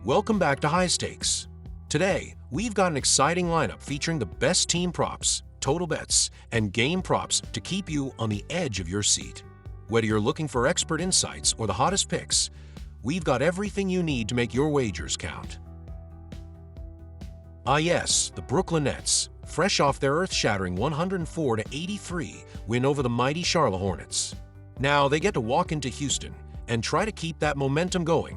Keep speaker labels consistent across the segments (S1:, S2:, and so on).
S1: Welcome back to High Stakes. Today, we've got an exciting lineup featuring the best team props, total bets, and game props to keep you on the edge of your seat. Whether you're looking for expert insights or the hottest picks, we've got everything you need to make your wagers count. Ah yes, the Brooklyn Nets, fresh off their earth-shattering 104-83 win over the mighty Charlotte Hornets. Now they get to walk into Houston and try to keep that momentum going,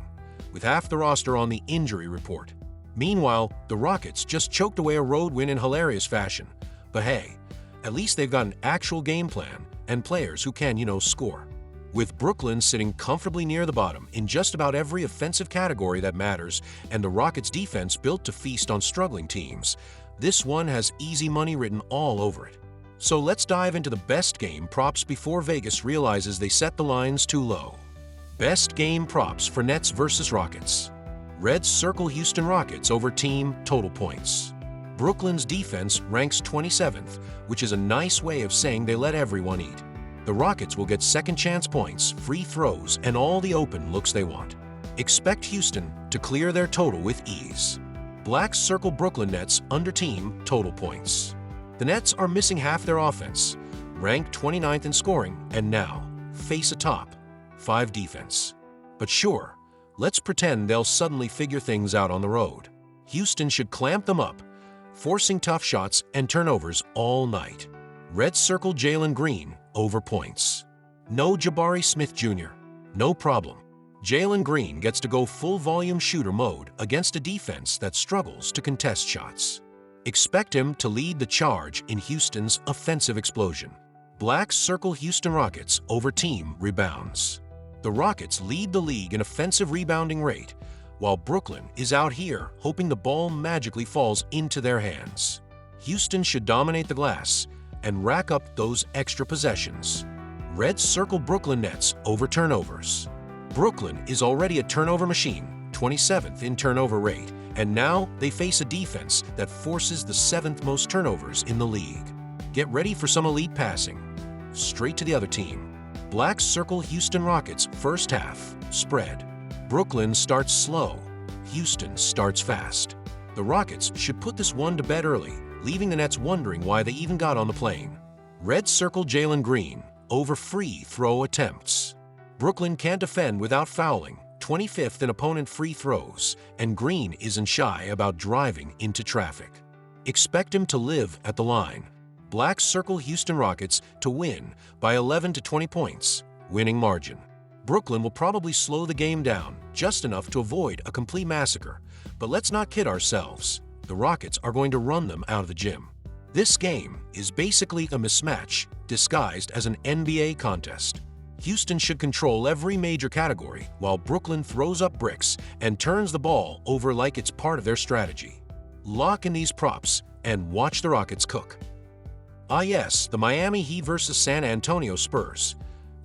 S1: with half the roster on the injury report. Meanwhile, the Rockets just choked away a road win in hilarious fashion. But hey, at least they've got an actual game plan and players who can, score. With Brooklyn sitting comfortably near the bottom in just about every offensive category that matters and the Rockets' defense built to feast on struggling teams, this one has easy money written all over it. So let's dive into the best game props before Vegas realizes they set the lines too low. Best game props for Nets versus Rockets. Reds circle Houston Rockets over team total points. Brooklyn's defense ranks 27th, which is a nice way of saying they let everyone eat. The Rockets will get second chance points, free throws, and all the open looks they want. Expect Houston to clear their total with ease. Blacks circle Brooklyn Nets under team total points. The Nets are missing half their offense, ranked 29th in scoring, and now face a top 5 defense. But sure, let's pretend they'll suddenly figure things out on the road. Houston should clamp them up, forcing tough shots and turnovers all night. Reds circle Jalen Green over points. No Jabari Smith Jr. No problem. Jalen Green gets to go full volume shooter mode against a defense that struggles to contest shots. Expect him to lead the charge in Houston's offensive explosion. Blacks circle Houston Rockets over team rebounds. The Rockets lead the league in offensive rebounding rate, while Brooklyn is out here hoping the ball magically falls into their hands. Houston should dominate the glass and rack up those extra possessions. Reds circle Brooklyn Nets over turnovers. Brooklyn is already a turnover machine, 27th in turnover rate, and now they face a defense that forces the 7th most turnovers in the league. Get ready for some elite passing. Straight to the other team. Blacks circle Houston Rockets first half, spread. Brooklyn starts slow, Houston starts fast. The Rockets should put this one to bed early, leaving the Nets wondering why they even got on the plane. Reds circle Jalen Green over free throw attempts. Brooklyn can't defend without fouling, 25th in opponent free throws, and Green isn't shy about driving into traffic. Expect him to live at the line. Blacks circle Houston Rockets to win by 11 to 20 points, winning margin. Brooklyn will probably slow the game down just enough to avoid a complete massacre, but let's not kid ourselves. The Rockets are going to run them out of the gym. This game is basically a mismatch disguised as an NBA contest. Houston should control every major category while Brooklyn throws up bricks and turns the ball over like it's part of their strategy. Lock in these props and watch the Rockets cook. Ah yes, the Miami Heat versus San Antonio Spurs.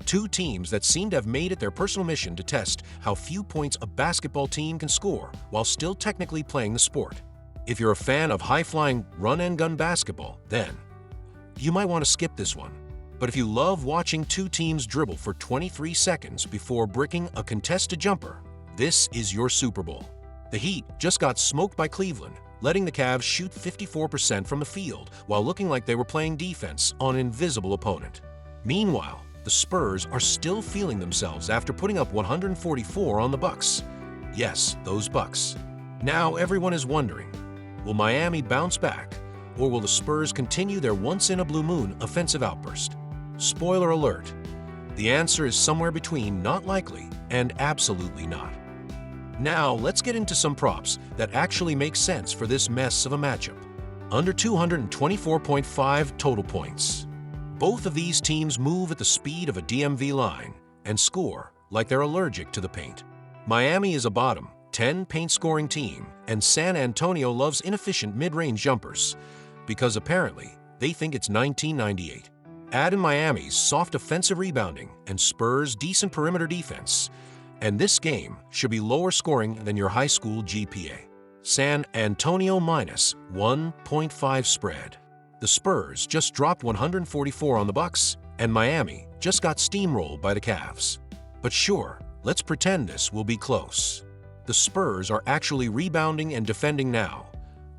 S1: Two teams that seem to have made it their personal mission to test how few points a basketball team can score while still technically playing the sport. If you're a fan of high-flying run-and-gun basketball, then you might want to skip this one. But if you love watching two teams dribble for 23 seconds before bricking a contested jumper, this is your Super Bowl. The Heat just got smoked by Cleveland, letting the Cavs shoot 54% from the field while looking like they were playing defense on an invisible opponent. Meanwhile, the Spurs are still feeling themselves after putting up 144 on the Bucks. Yes, those Bucks. Now everyone is wondering, will Miami bounce back, or will the Spurs continue their once-in-a-blue-moon offensive outburst? Spoiler alert, the answer is somewhere between not likely and absolutely not. Now, let's get into some props that actually make sense for this mess of a matchup. Under 224.5 total points. Both of these teams move at the speed of a DMV line and score like they're allergic to the paint. Miami is a bottom 10 paint-scoring team, and San Antonio loves inefficient mid-range jumpers because apparently they think it's 1998. Add in Miami's soft offensive rebounding and Spurs' decent perimeter defense, and this game should be lower scoring than your high school GPA. San Antonio minus 1.5 spread. The Spurs just dropped 144 on the Bucks, and Miami just got steamrolled by the Cavs. But sure, let's pretend this will be close. The Spurs are actually rebounding and defending now,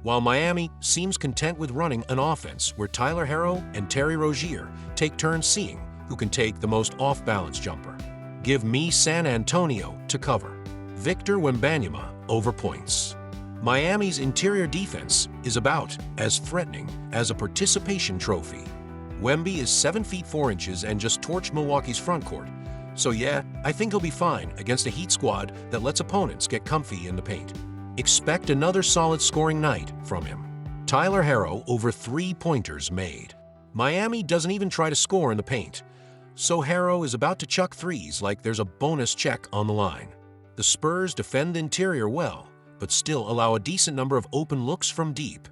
S1: while Miami seems content with running an offense where Tyler Herro and Terry Rozier take turns seeing who can take the most off-balance jumper. Give me San Antonio to cover. Victor Wembanyama over points. Miami's interior defense is about as threatening as a participation trophy. Wemby is 7 feet 4 inches and just torched Milwaukee's front court. So yeah, I think he'll be fine against a Heat squad that lets opponents get comfy in the paint. Expect another solid scoring night from him. Tyler Herro over 3-pointers made. Miami doesn't even try to score in the paint, so Herro is about to chuck threes like there's a bonus check on the line. The Spurs defend the interior well, but still allow a decent number of open looks from deep,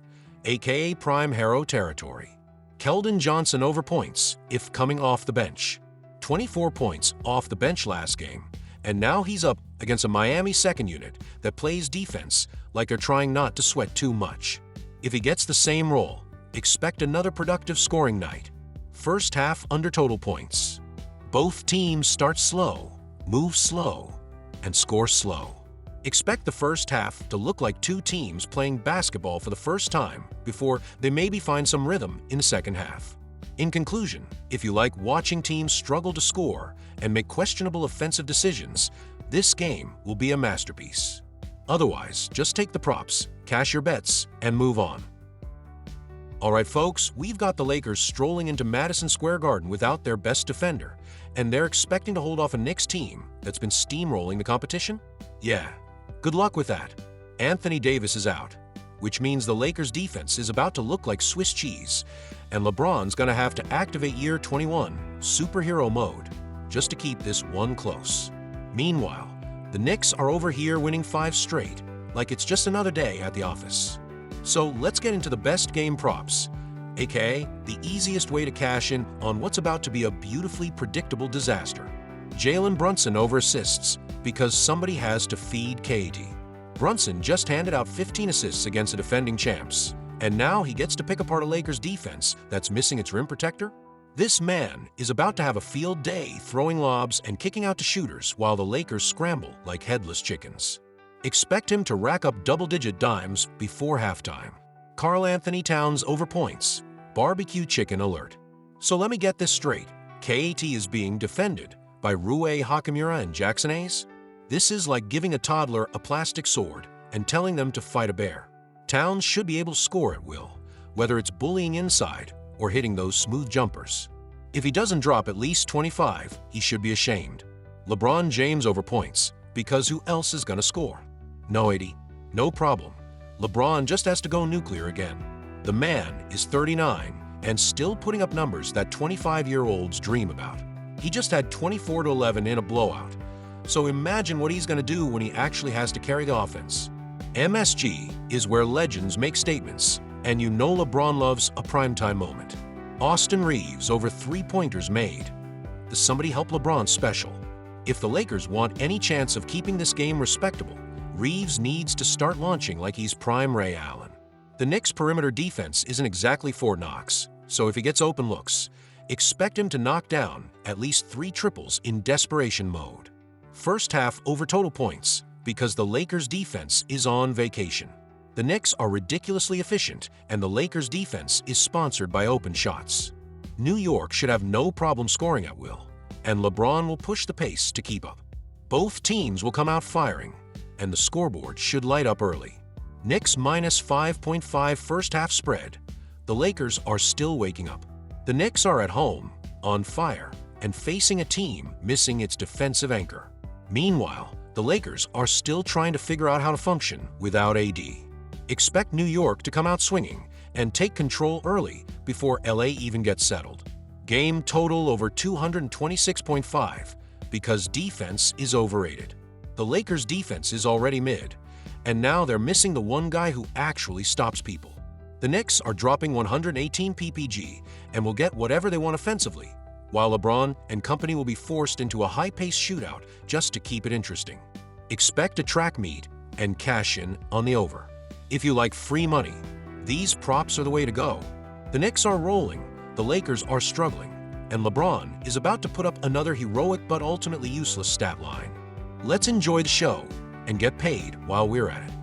S1: aka prime Herro territory. Keldon Johnson over points if coming off the bench. 24 points off the bench last game, and now he's up against a Miami second unit that plays defense like they're trying not to sweat too much. If he gets the same role, expect another productive scoring night. First half under total points. Both teams start slow, move slow, and score slow. Expect the first half to look like two teams playing basketball for the first time before they maybe find some rhythm in the second half. In conclusion, if you like watching teams struggle to score and make questionable offensive decisions, this game will be a masterpiece. Otherwise, just take the props, cash your bets, and move on. Alright folks, we've got the Lakers strolling into Madison Square Garden without their best defender, and they're expecting to hold off a Knicks team that's been steamrolling the competition? Yeah, good luck with that. Anthony Davis is out, which means the Lakers defense is about to look like Swiss cheese, and LeBron's gonna have to activate Year 21 superhero mode just to keep this one close. Meanwhile, the Knicks are over here winning 5 straight, like it's just another day at the office. So let's get into the best game props, aka the easiest way to cash in on what's about to be a beautifully predictable disaster. Jalen Brunson over assists because somebody has to feed KD. Brunson just handed out 15 assists against the defending champs, and now he gets to pick apart a Lakers defense that's missing its rim protector? This man is about to have a field day throwing lobs and kicking out to shooters while the Lakers scramble like headless chickens. Expect him to rack up double-digit dimes before halftime. Karl Anthony Towns over points. Barbecue chicken alert. So let me get this straight. KAT is being defended by Rui Hachimura and Jackson Hayes? This is like giving a toddler a plastic sword and telling them to fight a bear. Towns should be able to score at will, whether it's bullying inside or hitting those smooth jumpers. If he doesn't drop at least 25, he should be ashamed. LeBron James over points, because who else is gonna score? No, 80. No problem. LeBron just has to go nuclear again. The man is 39 and still putting up numbers that 25-year-olds dream about. He just had 24-11 in a blowout. So imagine what he's going to do when he actually has to carry the offense. MSG is where legends make statements, and you know LeBron loves a primetime moment. Austin Reeves over 3-pointers made. Does somebody help LeBron special? If the Lakers want any chance of keeping this game respectable, Reeves needs to start launching like he's prime Ray Allen. The Knicks' perimeter defense isn't exactly Fort Knox, so if he gets open looks, expect him to knock down at least 3 triples in desperation mode. First half over total points because the Lakers' defense is on vacation. The Knicks are ridiculously efficient, and the Lakers' defense is sponsored by open shots. New York should have no problem scoring at will, and LeBron will push the pace to keep up. Both teams will come out firing, and the scoreboard should light up early. Knicks minus 5.5 first half spread. The Lakers are still waking up. The Knicks are at home, on fire, and facing a team missing its defensive anchor. Meanwhile, the Lakers are still trying to figure out how to function without AD. Expect New York to come out swinging and take control early before LA even gets settled. Game total over 226.5 because defense is overrated. The Lakers' defense is already mid, and now they're missing the one guy who actually stops people. The Knicks are dropping 118 ppg and will get whatever they want offensively, while LeBron and company will be forced into a high-paced shootout just to keep it interesting. Expect a track meet and cash in on the over. If you like free money, these props are the way to go. The Knicks are rolling, the Lakers are struggling, and LeBron is about to put up another heroic but ultimately useless stat line. Let's enjoy the show and get paid while we're at it.